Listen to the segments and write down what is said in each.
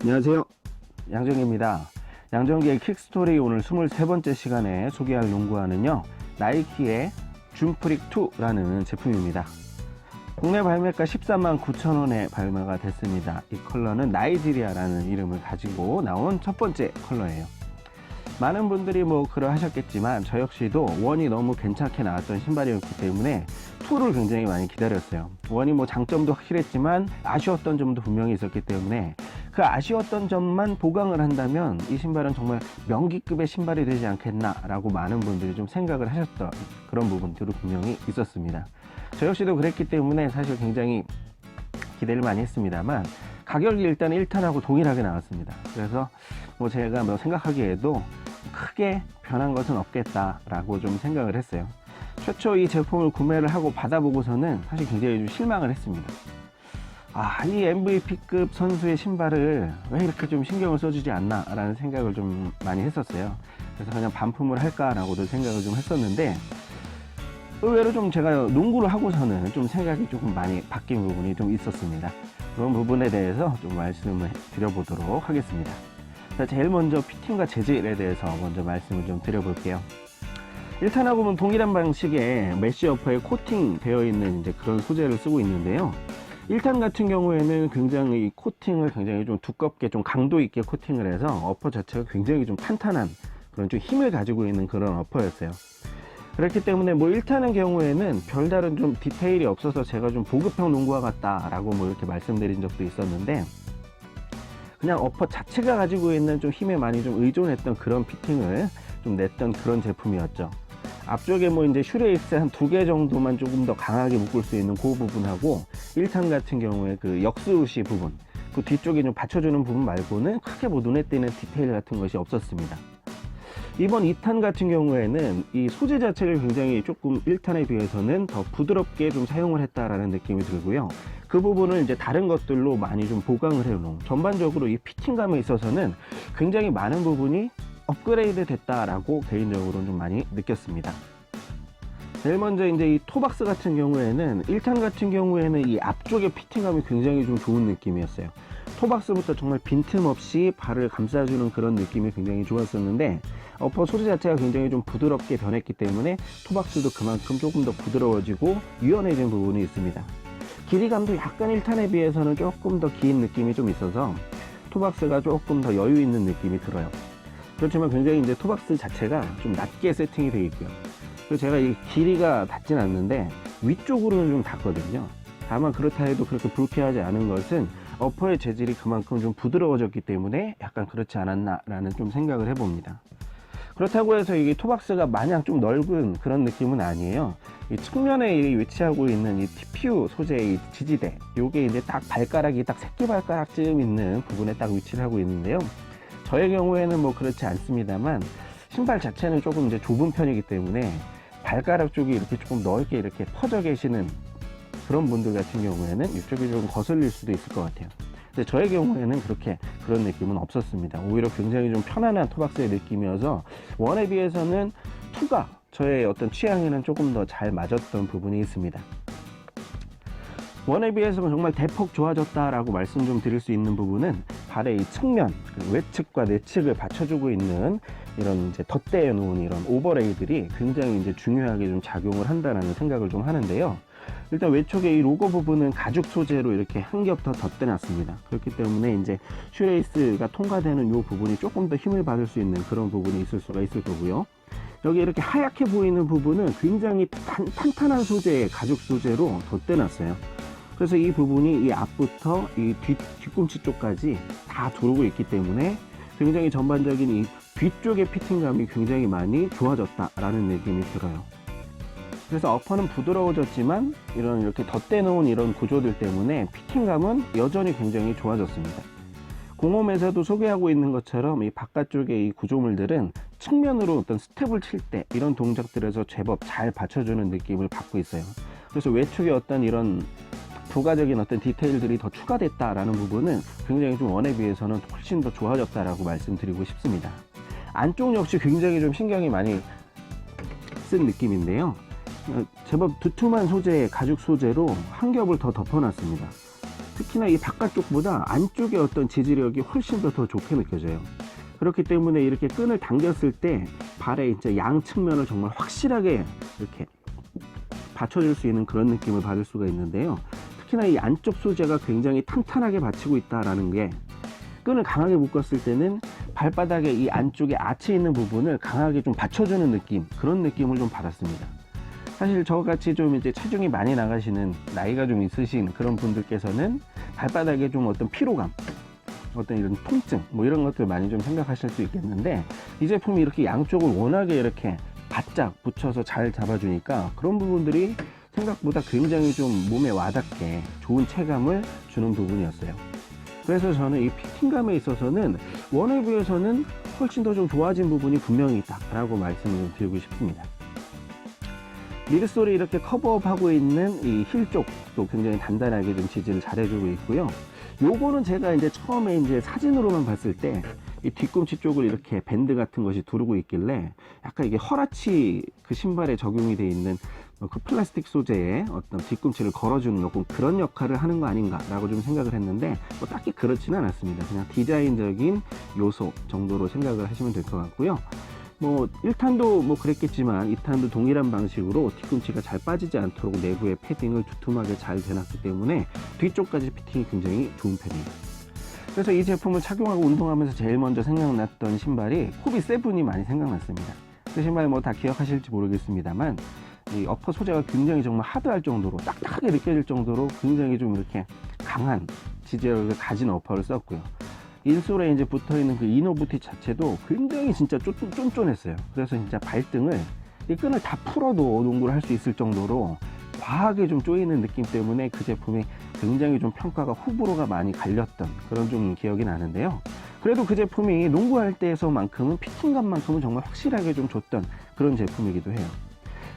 안녕하세요, 양정기입니다. 양정기의 킥스토리 오늘 23번째 시간에 소개할 농구화는요, 나이키의 줌프릭2라는 제품입니다. 국내 발매가 139,000원에 발매가 됐습니다. 이 컬러는 나이지리아라는 이름을 가지고 나온 첫 번째 컬러예요. 많은 분들이 그러하셨겠지만 저 역시도 1이 너무 괜찮게 나왔던 신발이었기 때문에 2를 굉장히 많이 기다렸어요. 1이 장점도 확실했지만 아쉬웠던 점도 분명히 있었기 때문에 그 아쉬웠던 점만 보강을 한다면 이 신발은 정말 명기급의 신발이 되지 않겠나 라고 많은 분들이 좀 생각을 하셨던 그런 부분들이 분명히 있었습니다. 저 역시도 그랬기 때문에 사실 굉장히 기대를 많이 했습니다만 가격이 일단 1탄하고 동일하게 나왔습니다. 그래서 제가 생각하기에도 크게 변한 것은 없겠다라고 좀 생각을 했어요. 최초 이 제품을 구매를 하고 받아보고서는 사실 굉장히 좀 실망을 했습니다. 이 MVP급 선수의 신발을 왜 이렇게 좀 신경을 써주지 않나 라는 생각을 좀 많이 했었어요. 그래서 그냥 반품을 할까라고도 생각을 좀 했었는데 의외로 좀 제가 농구를 하고서는 좀 생각이 조금 많이 바뀐 부분이 좀 있었습니다. 그런 부분에 대해서 좀 말씀을 드려보도록 하겠습니다. 자, 제일 먼저 피팅과 재질에 대해서 먼저 말씀을 좀 드려볼게요. 1탄하고는 동일한 방식의 메쉬 어퍼에 코팅 되어 있는 그런 소재를 쓰고 있는데요. 1탄 같은 경우에는 굉장히 코팅을 굉장히 좀 두껍게 좀 강도 있게 코팅을 해서 어퍼 자체가 굉장히 좀 탄탄한 그런 좀 힘을 가지고 있는 그런 어퍼였어요. 그렇기 때문에 1탄의 경우에는 별다른 좀 디테일이 없어서 제가 좀 보급형 농구화 같다라고 이렇게 말씀드린 적도 있었는데 그냥 어퍼 자체가 가지고 있는 좀 힘에 많이 좀 의존했던 그런 피팅을 좀 냈던 그런 제품이었죠. 앞쪽에 이제 슈레이스 한 2개 정도만 조금 더 강하게 묶을 수 있는 그 부분하고 1탄 같은 경우에 그 역스우시 부분, 그 뒤쪽에 좀 받쳐주는 부분 말고는 크게 눈에 띄는 디테일 같은 것이 없었습니다. 이번 2탄 같은 경우에는 이 소재 자체를 굉장히 조금 1탄에 비해서는 더 부드럽게 좀 사용을 했다라는 느낌이 들고요. 그 부분을 다른 것들로 많이 좀 보강을 해놓은 전반적으로 이 피팅감에 있어서는 굉장히 많은 부분이 업그레이드 됐다라고 개인적으로는 좀 많이 느꼈습니다. 제일 먼저 이 토박스 같은 경우에는 1탄 같은 경우에는 이 앞쪽의 피팅감이 굉장히 좀 좋은 느낌이었어요. 토박스부터 정말 빈틈없이 발을 감싸주는 그런 느낌이 굉장히 좋았었는데 어퍼 소재 자체가 굉장히 좀 부드럽게 변했기 때문에 토박스도 그만큼 조금 더 부드러워지고 유연해진 부분이 있습니다. 길이감도 약간 1탄에 비해서는 조금 더 긴 느낌이 좀 있어서 토박스가 조금 더 여유 있는 느낌이 들어요. 그렇지만 굉장히 토박스 자체가 좀 낮게 세팅이 되어 있고요. 그리고 제가 이 길이가 닿진 않는데 위쪽으로는 좀 닿거든요. 다만 그렇다 해도 그렇게 불쾌하지 않은 것은 어퍼의 재질이 그만큼 좀 부드러워졌기 때문에 약간 그렇지 않았나 라는 좀 생각을 해봅니다. 그렇다고 해서 이게 토박스가 마냥 좀 넓은 그런 느낌은 아니에요. 이 측면에 위치하고 있는 이 TPU 소재의 이 지지대, 요게 딱 발가락이 딱 새끼발가락쯤 있는 부분에 딱 위치를 하고 있는데요. 저의 경우에는 그렇지 않습니다만 신발 자체는 조금 좁은 편이기 때문에 발가락 쪽이 이렇게 조금 넓게 이렇게 퍼져 계시는 그런 분들 같은 경우에는 이쪽이 좀 거슬릴 수도 있을 것 같아요. 근데 저의 경우에는 그런 느낌은 없었습니다. 오히려 굉장히 좀 편안한 토박스의 느낌이어서 1에 비해서는 2가 저의 어떤 취향에는 조금 더 잘 맞았던 부분이 있습니다. 1에 비해서는 정말 대폭 좋아졌다라고 말씀 좀 드릴 수 있는 부분은 발의 이 측면, 외측과 내측을 받쳐주고 있는 이런 덧대어 놓은 이런 오버레이들이 굉장히 중요하게 좀 작용을 한다라는 생각을 좀 하는데요. 일단 외쪽에 이 로고 부분은 가죽 소재로 이렇게 한 겹 더 덧대놨습니다. 그렇기 때문에 슈레이스가 통과되는 이 부분이 조금 더 힘을 받을 수 있는 그런 부분이 있을 수가 있을 거고요. 여기 이렇게 하얗게 보이는 부분은 굉장히 탄탄한 소재의 가죽 소재로 덧대놨어요. 그래서 이 부분이 이 앞부터 이 뒤꿈치 쪽까지 다 들어오고 있기 때문에 굉장히 전반적인 이 뒤쪽의 피팅감이 굉장히 많이 좋아졌다라는 느낌이 들어요. 그래서 어퍼는 부드러워졌지만 이렇게 덧대놓은 이런 구조들 때문에 피팅감은 여전히 굉장히 좋아졌습니다. 공홈에서도 소개하고 있는 것처럼 이 바깥쪽의 이 구조물들은 측면으로 어떤 스텝을 칠 때 이런 동작들에서 제법 잘 받쳐주는 느낌을 받고 있어요. 그래서 외축에 어떤 이런 부가적인 어떤 디테일들이 더 추가됐다라는 부분은 굉장히 좀 1에 비해서는 훨씬 더 좋아졌다라고 말씀드리고 싶습니다. 안쪽 역시 굉장히 좀 신경이 많이 쓴 느낌인데요. 제법 두툼한 소재의 가죽 소재로 한 겹을 더 덮어놨습니다. 특히나 이 바깥쪽보다 안쪽의 어떤 지지력이 훨씬 더 좋게 느껴져요. 그렇기 때문에 이렇게 끈을 당겼을 때 발의 이제 양 측면을 정말 확실하게 이렇게 받쳐줄 수 있는 그런 느낌을 받을 수가 있는데요. 특히나 이 안쪽 소재가 굉장히 탄탄하게 받치고 있다라는 게, 끈을 강하게 묶었을 때는 발바닥의 이 안쪽에 아치 있는 부분을 강하게 좀 받쳐주는 느낌, 그런 느낌을 좀 받았습니다. 사실 저같이 좀 이제 체중이 많이 나가시는, 나이가 좀 있으신 그런 분들께서는 발바닥에 좀 어떤 피로감, 어떤 이런 통증, 뭐 이런 것들 많이 좀 생각하실 수 있겠는데, 이 제품이 이렇게 양쪽을 워낙에 이렇게 바짝 붙여서 잘 잡아주니까 그런 부분들이 생각보다 굉장히 좀 몸에 와닿게 좋은 체감을 주는 부분이었어요. 그래서 저는 이 피팅감에 있어서는 원에 비해서는 훨씬 더 좀 좋아진 부분이 분명히 있다라고 말씀을 좀 드리고 싶습니다. 미드솔이 이렇게 커버업하고 있는 이 힐 쪽도 굉장히 단단하게 좀 지지를 잘 해주고 있고요. 요거는 제가 이제 처음에 이제 사진으로만 봤을 때 이 뒤꿈치 쪽을 이렇게 밴드 같은 것이 두르고 있길래 약간 이게 허라치 그 신발에 적용이 되어 있는 그 플라스틱 소재의 어떤 뒤꿈치를 걸어주는 요건 그런 역할을 하는 거 아닌가 라고 좀 생각을 했는데, 뭐 딱히 그렇지는 않았습니다. 그냥 디자인적인 요소 정도로 생각을 하시면 될 것 같고요. 뭐 1탄도 뭐 그랬겠지만 2탄도 동일한 방식으로 뒤꿈치가 잘 빠지지 않도록 내부에 패딩을 두툼하게 잘 대놨기 때문에 뒤쪽까지 피팅이 굉장히 좋은 편이에요. 그래서 이 제품을 착용하고 운동하면서 제일 먼저 생각났던 신발이 코비 세븐이 많이 생각났습니다. 그 신발 뭐 다 기억하실지 모르겠습니다만, 이 어퍼 소재가 굉장히 정말 하드할 정도로, 딱딱하게 느껴질 정도로 굉장히 좀 이렇게 강한 지지력을 가진 어퍼를 썼고요. 인솔에 이제 붙어있는 그 이너 부티 자체도 굉장히 진짜 쫀쫀했어요. 그래서 진짜 발등을, 이 끈을 다 풀어도 농구를 할 수 있을 정도로 과하게 좀 조이는 느낌 때문에 그 제품이 굉장히 좀 평가가 호불호가 많이 갈렸던 그런 좀 기억이 나는데요. 그래도 그 제품이 농구할 때에서만큼은 피팅감만큼은 정말 확실하게 좀 줬던 그런 제품이기도 해요.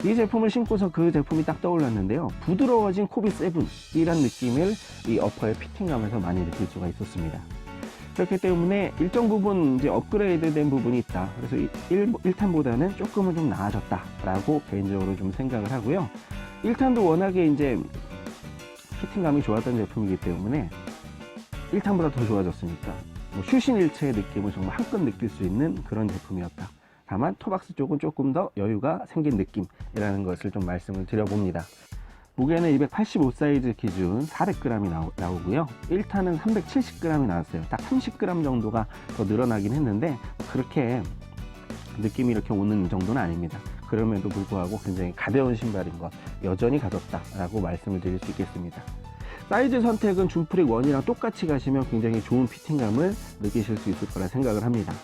이 제품을 신고서 그 제품이 딱 떠올랐는데요. 부드러워진 코비 세븐이란 느낌을 이 어퍼의 피팅감에서 많이 느낄 수가 있었습니다. 그렇기 때문에 일정 부분 이제 업그레이드 된 부분이 있다. 그래서 1탄보다는 조금은 좀 나아졌다라고 개인적으로 좀 생각을 하고요. 1탄도 워낙에 이제 피팅감이 좋았던 제품이기 때문에 1탄보다 더 좋아졌으니까 뭐 휴신일체의 느낌을 정말 한껏 느낄 수 있는 그런 제품이었다. 다만 토박스 쪽은 조금 더 여유가 생긴 느낌이라는 것을 좀 말씀을 드려봅니다. 무게는 285 사이즈 기준 400g이 나오고요. 1탄은 370g이 나왔어요. 딱 30g 정도가 더 늘어나긴 했는데 그렇게 느낌이 이렇게 오는 정도는 아닙니다. 그럼에도 불구하고 굉장히 가벼운 신발인 것, 여전히 가볍다라고 말씀을 드릴 수 있겠습니다. 사이즈 선택은 줌프릭 1이랑 똑같이 가시면 굉장히 좋은 피팅감을 느끼실 수 있을 거라 생각을 합니다.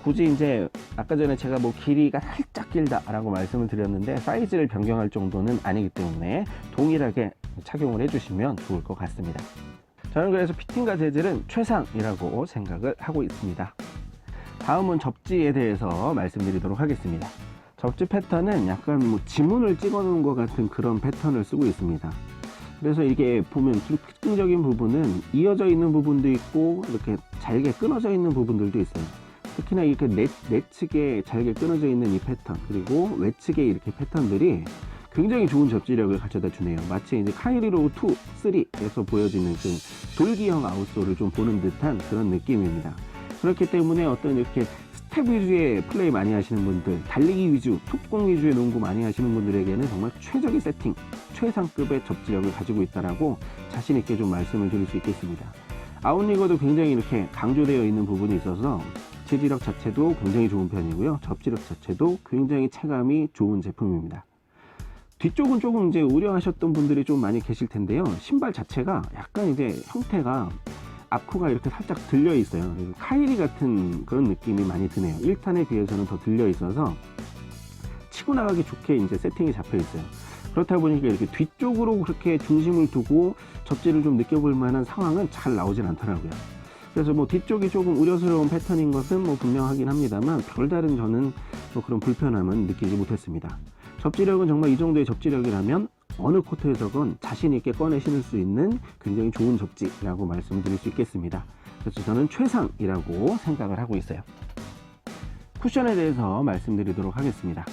굳이 이제 아까 전에 제가 뭐 길이가 살짝 길다라고 말씀을 드렸는데 사이즈를 변경할 정도는 아니기 때문에 동일하게 착용을 해주시면 좋을 것 같습니다. 저는 그래서 피팅과 재질은 최상이라고 생각을 하고 있습니다. 다음은 접지에 대해서 말씀드리도록 하겠습니다. 접지 패턴은 약간 뭐 지문을 찍어 놓은 것 같은 그런 패턴을 쓰고 있습니다. 그래서 이게 보면 좀 특징적인 부분은 이어져 있는 부분도 있고 이렇게 잘게 끊어져 있는 부분들도 있어요. 특히나 이렇게 내측에 잘게 끊어져 있는 이 패턴, 그리고 외측에 이렇게 패턴들이 굉장히 좋은 접지력을 가져다 주네요. 마치 이제 카이리로 2, 3에서 보여지는 그 돌기형 아웃솔을 좀 보는 듯한 그런 느낌입니다. 그렇기 때문에 어떤 이렇게 스텝 위주의 플레이 많이 하시는 분들, 달리기 위주, 속공 위주의 농구 많이 하시는 분들에게는 정말 최적의 세팅, 최상급의 접지력을 가지고 있다라고 자신 있게 좀 말씀을 드릴 수 있겠습니다. 아웃리거도 굉장히 이렇게 강조되어 있는 부분이 있어서 재질력 자체도 굉장히 좋은 편이고요. 접지력 자체도 굉장히 체감이 좋은 제품입니다. 뒤쪽은 조금 이제 우려하셨던 분들이 좀 많이 계실 텐데요. 신발 자체가 약간 이제 형태가 앞코가 이렇게 살짝 들려 있어요. 카이리 같은 그런 느낌이 많이 드네요. 1탄에 비해서는 더 들려 있어서 치고 나가기 좋게 이제 세팅이 잡혀 있어요. 그렇다 보니까 이렇게 뒤쪽으로 그렇게 중심을 두고 접지를 좀 느껴볼 만한 상황은 잘 나오진 않더라고요. 그래서 뭐 뒤쪽이 조금 우려스러운 패턴인 것은 뭐 분명하긴 합니다만 별다른 저는 뭐 그런 불편함은 느끼지 못했습니다. 접지력은 정말 이 정도의 접지력이라면 어느 코트에서건 자신 있게 꺼내 신을 수 있는 굉장히 좋은 접지라고 말씀드릴 수 있겠습니다. 그래서 저는 최상이라고 생각을 하고 있어요. 쿠션에 대해서 말씀드리도록 하겠습니다.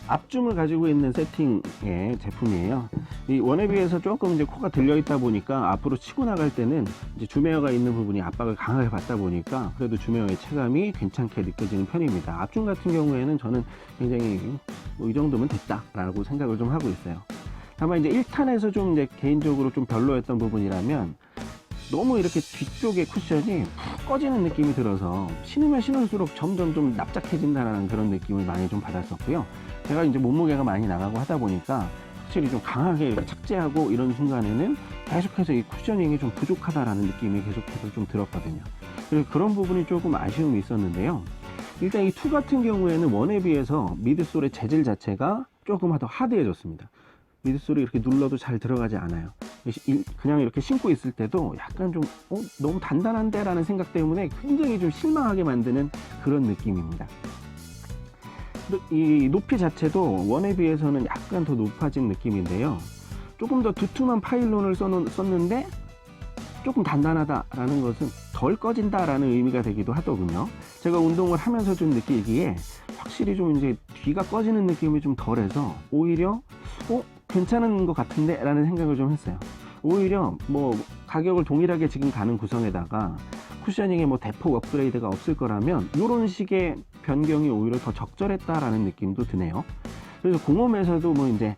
앞줌을 가지고 있는 세팅의 제품이에요. 이 원에 비해서 조금 이제 코가 들려 있다 보니까 앞으로 치고 나갈 때는 이제 줌웨어가 있는 부분이 압박을 강하게 받다 보니까 그래도 줌웨어의 체감이 괜찮게 느껴지는 편입니다. 앞줌 같은 경우에는 저는 굉장히 뭐 이 정도면 됐다라고 생각을 좀 하고 있어요. 다만 이제 1탄에서 좀 이제 개인적으로 좀 별로였던 부분이라면 너무 이렇게 뒤쪽에 쿠션이 푹 꺼지는 느낌이 들어서 신으면 신을수록 점점 좀 납작해진다는 그런 느낌을 많이 좀 받았었고요. 제가 이제 몸무게가 많이 나가고 하다 보니까 확실히 좀 강하게 이렇게 착지하고 이런 순간에는 계속해서 이 쿠셔닝이 좀 부족하다라는 느낌이 계속해서 좀 들었거든요. 그래서 그런 부분이 조금 아쉬움이 있었는데요. 일단 이 2 같은 경우에는 1에 비해서 미드솔의 재질 자체가 조금 더 하드해졌습니다. 미드솔이 이렇게 눌러도 잘 들어가지 않아요. 그냥 이렇게 신고 있을 때도 약간 좀 너무 단단한데 라는 생각 때문에 굉장히 좀 실망하게 만드는 그런 느낌입니다. 이 높이 자체도 1에 비해서는 약간 더 높아진 느낌인데요. 조금 더 두툼한 파일론을 썼는데 조금 단단하다라는 것은 덜 꺼진다라는 의미가 되기도 하더군요. 제가 운동을 하면서 좀 느끼기에 확실히 좀 이제 뒤가 꺼지는 느낌이 좀 덜해서 오히려 괜찮은 것 같은데 라는 생각을 좀 했어요. 오히려 뭐 가격을 동일하게 지금 가는 구성에다가 쿠셔닝에 뭐 대폭 업그레이드가 없을 거라면 이런 식의 변경이 오히려 더 적절했다라는 느낌도 드네요. 그래서 공홈에서도 뭐 이제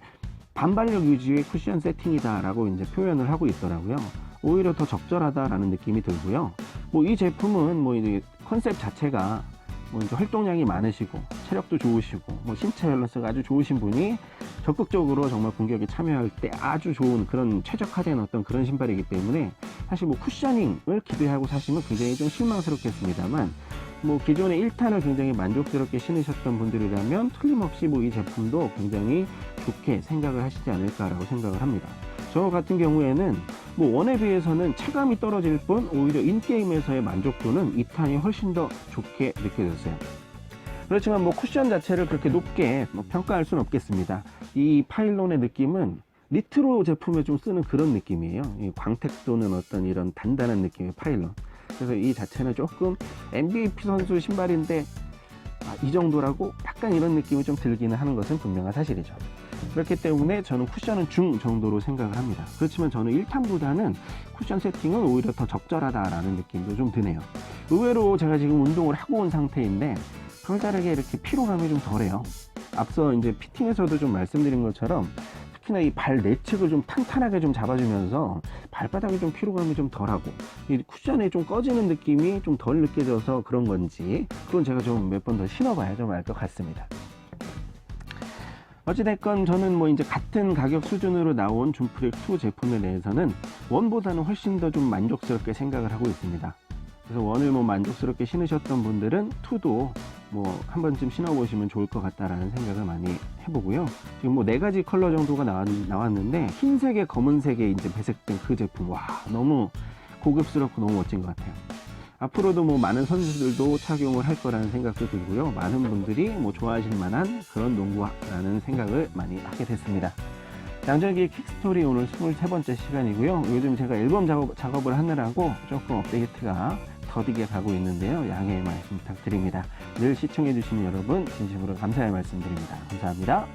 반발력 위주의 쿠션 세팅이다라고 이제 표현을 하고 있더라고요. 오히려 더 적절하다라는 느낌이 들고요. 뭐 이 제품은 뭐 이제 컨셉 자체가 뭐 이제 활동량이 많으시고 체력도 좋으시고 뭐 신체 밸런스가 아주 좋으신 분이 적극적으로 정말 공격에 참여할 때 아주 좋은 그런 최적화된 어떤 그런 신발이기 때문에 사실 뭐 쿠셔닝을 기대하고 사시면 굉장히 좀 실망스럽겠습니다만 뭐 기존의 1탄을 굉장히 만족스럽게 신으셨던 분들이라면 틀림없이 뭐 이 제품도 굉장히 좋게 생각을 하시지 않을까라고 생각을 합니다. 저 같은 경우에는 뭐 1에 비해서는 체감이 떨어질 뿐 오히려 인게임에서의 만족도는 2탄이 훨씬 더 좋게 느껴졌어요. 그렇지만 뭐 쿠션 자체를 그렇게 높게 뭐 평가할 수는 없겠습니다. 이 파일론의 느낌은 니트로 제품에 좀 쓰는 그런 느낌이에요. 이 광택 도는 어떤 이런 단단한 느낌의 파일론. 그래서 이 자체는 조금 MVP 선수 신발인데 이 정도라고 약간 이런 느낌이 좀 들기는 하는 것은 분명한 사실이죠. 그렇기 때문에 저는 쿠션은 중 정도로 생각을 합니다. 그렇지만 저는 1탄보다는 쿠션 세팅은 오히려 더 적절하다라는 느낌도 좀 드네요. 의외로 제가 지금 운동을 하고 온 상태인데 별다르게 이렇게 피로감이 좀 덜해요. 앞서 이제 피팅에서도 좀 말씀드린 것처럼 특히나 이 발 내측을 좀 탄탄하게 좀 잡아주면서 발바닥에 좀 피로감이 좀 덜하고 이 쿠션에 좀 꺼지는 느낌이 좀 덜 느껴져서 그런 건지 그건 제가 좀 몇 번 더 신어봐야 좀 알 것 같습니다. 어찌됐건 저는 뭐 이제 같은 가격 수준으로 나온 줌프릭 2 제품에 대해서는 1보다는 훨씬 더 좀 만족스럽게 생각을 하고 있습니다. 그래서 1을 뭐 만족스럽게 신으셨던 분들은 2도 뭐 한 번쯤 신어보시면 좋을 것 같다라는 생각을 많이 해보고요. 지금 뭐 4가지 컬러 정도가 나왔는데 흰색에 검은색에 이제 배색된 그 제품, 와 너무 고급스럽고 너무 멋진 것 같아요. 앞으로도 뭐 많은 선수들도 착용을 할 거라는 생각도 들고요. 많은 분들이 뭐 좋아하실 만한 그런 농구화라는 생각을 많이 하게 됐습니다. 양정기의 킥스토리 오늘 23번째 시간이고요. 요즘 제가 앨범 작업을 하느라고 조금 업데이트가 더디게 가고 있는데요. 양해의 말씀 부탁드립니다. 늘 시청해주시는 여러분 진심으로 감사의 말씀드립니다. 감사합니다.